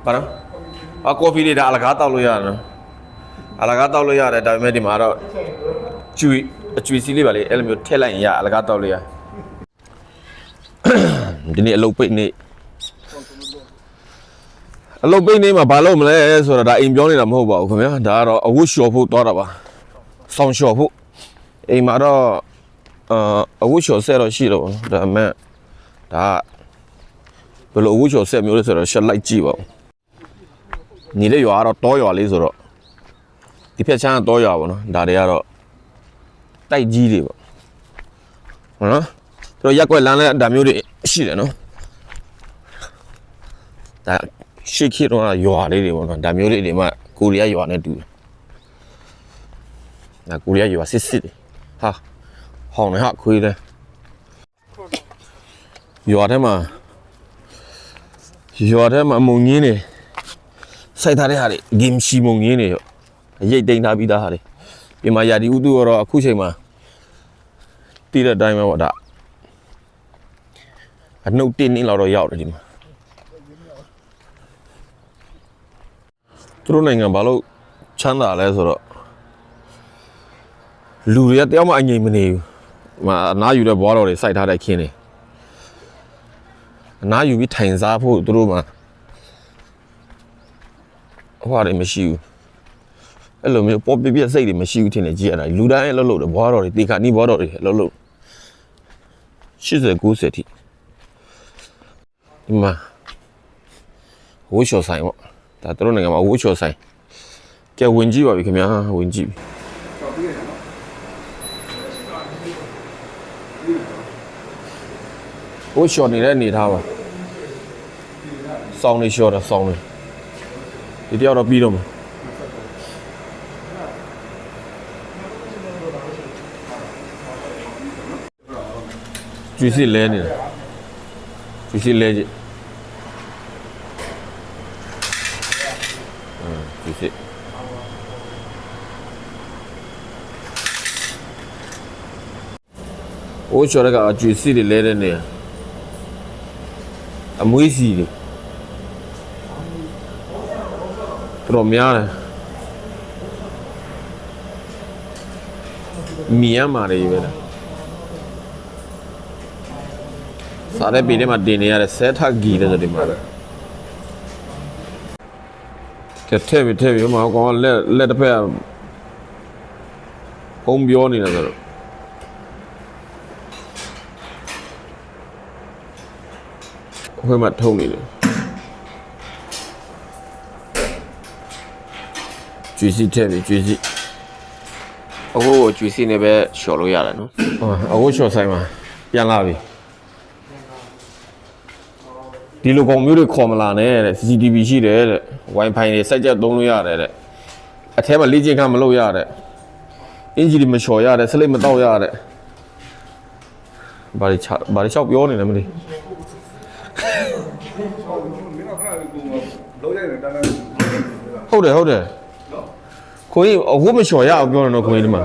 ဘာနော်ကော်ဖီလေးဒါအလကားတောက်လို့ရတယ်နော်အလကားတောက်လို့ရတယ်ဒါပေမဲ့ဒီမှာတော့ကျွေစီလေးပါလေအဲ့လိုမျိုးထည့်လိုက်ရင်ရအလကားတောက်လို့ရဒီနေ့အလုပ်ပိတ်နေ့အလုပ်ပိတ်နေ့မှာဘာလုပ်မလဲဆိုတော့ဒါအိမ်ပြောနေတာမဟုတ်ပါဘူးခင်ဗျာဒါကတော့အဝတ်လျှော်ဖို့သွားတာပါဆောင်းလျှော်ဖို့အိမ်မှာတော့အဝတ်လျှော်ဆက်တော့ရှိတော့ဒါပေမဲ့ဒါဘယ်လိုအဝတ်လျှော်ဆက်မျိုးလဲဆိုတော့ရှက်လိုက်ကြည့်ပါဦးညီလေးရွာကတော့တောရွာလေးဆိုတော့ဒီဖက်ချမ်းကတောရွာပေါ့နော်ဒါတွေကတော့တိုက်ကြီးတွေပေါ့ဟုတ်နော်သူတို့ရက်ွက်လမ်းလဲဒါမျိုးတွေရှိတယ်နော်ဒါရှေ့ခေတ်တော့ရွာလေးတွေပေါ့နော်ဒါမျိုးလေးတွေမှကိုရီးယားရွာနဲ့တူတယ်ဒါကိုရီးယားရွာစစ်တွေဟာဟောင်းနေဟာခွေးတယ်ရွာထဲမှာမုံငင်းနေစိုက်ထားတဲ့ဟာတွေဂင်ရှီမုံငင်းနေရောရိတ်တိန်ထားပြီးသားဟာတွေဒီမှာယာဒီဥတုကတော့အခုချိန်မှာတီးတဲ့အတိုင်းပဲပေါ့ဒါအနှုတ်တင်းနေလောက်တော့ရောက်တယ်ဒီမှာသူတို့နိုင်ငံဘာလို့ချမ်းသာလဲဆိုတော့လူတွေကတယောက်မှအငြိမ်မနေဘူးအနားယူတဲ့ဘွားတော်တွေစိုက်ထားတဲ့ခင်းတွေအနားယူပြီးထိုင်စားဖို့သူတို့မှာဟွာတွေမရှိဘူးအဲ့လိုမျိုးပေါ်ပြစိတ်တွေမရှိဘူးထင်တယ်ကြည့်ရတာလူတိုင်းအလုပ်လုပ်တယ်ဘွားတော်တွေတေခါနီးဘွားတော်တွေအလုပ်လုပ်80 90ထိဒီမှာဝှေ့လျှော်ဆိုင်ပေါ့ဒါသူတို့နိုင်ငံမှာဝှေ့လျှော်ဆိုင်ကဲဝင်ကြည့်ပါပြီခင်ဗျာဝင်ကြည့်ဝှေ့လျှော်နေတဲ့အနေထားပါစောင်းနေလျှော်တာစောင်းနေဒီတယောက်တော့ပြီးတော့မှာကျွေးစစ်လဲနေတာကျွေးစစ်လဲကြည့်ကျွေးစစ်ဝှေ့လျှော်တဲ့ကကျွေးစစ်တွေလဲတဲ့နေအမွေးစီတွေတော်များတယ်မြန်မာတွေပဲလားစားတဲ့ပြည်ထဲမှာတင်နေရတဲ့ဆဲထဂီတဲ့ဆိုဒီမှာကဲထဲပြီးမှာကောင်လက်တစ်ဖက်ဖုံးပြောနေတာဆိုတော့ခွေးမထုံနေတယ်ကျွေးစီထဲပြီးကျွေးစီအခုကျွေးစီနဲ့ပဲလျှော်လို့ရတယ်နော်အခုလျှော်ဆိုင်မှာပြန်လာပြီဒီလိုကောင်မျိုးတွေခေါ်မလာနဲ့တဲ့ CCTV ရှိတယ်တဲ့ Wi-Fi တွေစိုက်ကြသုံးလို့ရတယ်တဲ့အထဲမှာလေ့ကျင့်ခန်းမလုပ်ရတဲ့အင်ဂျီတွေမလျှော်ရတဲ့စလိတ်မတောက်ရတဲ့ဘာတွေချောက်ပြောနေလဲမသိဟုတ်တယ်ခွေးအဝတ်မလျှော်ရအောင်ပြောနေတော့ခွေးဒီမှာ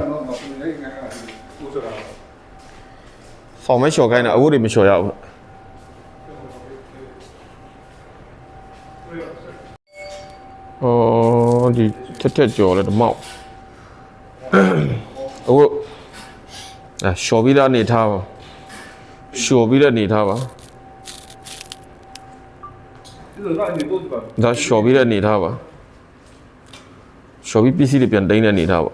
ဆောင်းမလျှော်ခိုင်းတာအဝတ်တွေမလျှော်ရဘူးဒီထက်ကြော်လဲတမောက်အဝတ်လျှော်ပြီးသားနေထားပါလျှော်ပြီးတဲ့နေထားပါဒါလျှော်ပြီးတဲ့နေထားပါလျှော်ပြီးပစ္စည်းတွေပြန်တိုင်းတဲ့နေထားပါ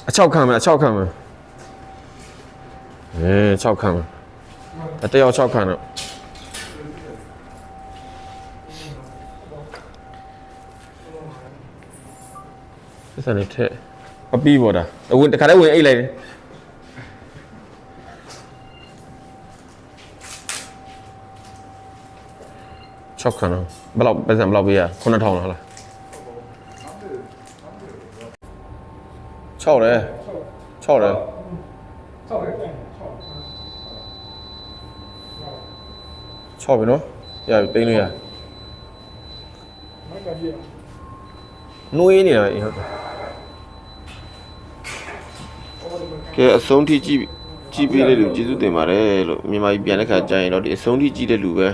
အချောက်ခံမယ်6ခံမယ်တယောက်6ခံတော့စနေတဲ့အပီးပေါ်တာဝင်တခါတည်းဝင်အိတ်လိုက်တယ်6ခံတော့ဘယ်လောက်ပဲစံဘယ်လောက်ပေးရ9000လား6တယ်6ပြီနော်ရပြီတင်းလို့ရနှွေးနေတာဟုတ်ကဲအဆုံးထိကြည့်ပေးတဲ့လူကျေးဇူးတင်ပါတယ်လို့မြန်မာပြည်ပြန်တဲ့ခါကျရင်တော့ဒီအဆုံးထိကြည့်တဲ့လူပဲ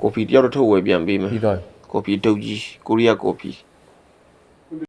ကော်ဖီတယောက်တော့ထုတ်ဝယ်ပြန်ပေးမယ် ပြီးတော့ ကော်ဖီတုပ်ကြီးကိုရီးယားကော်ဖီ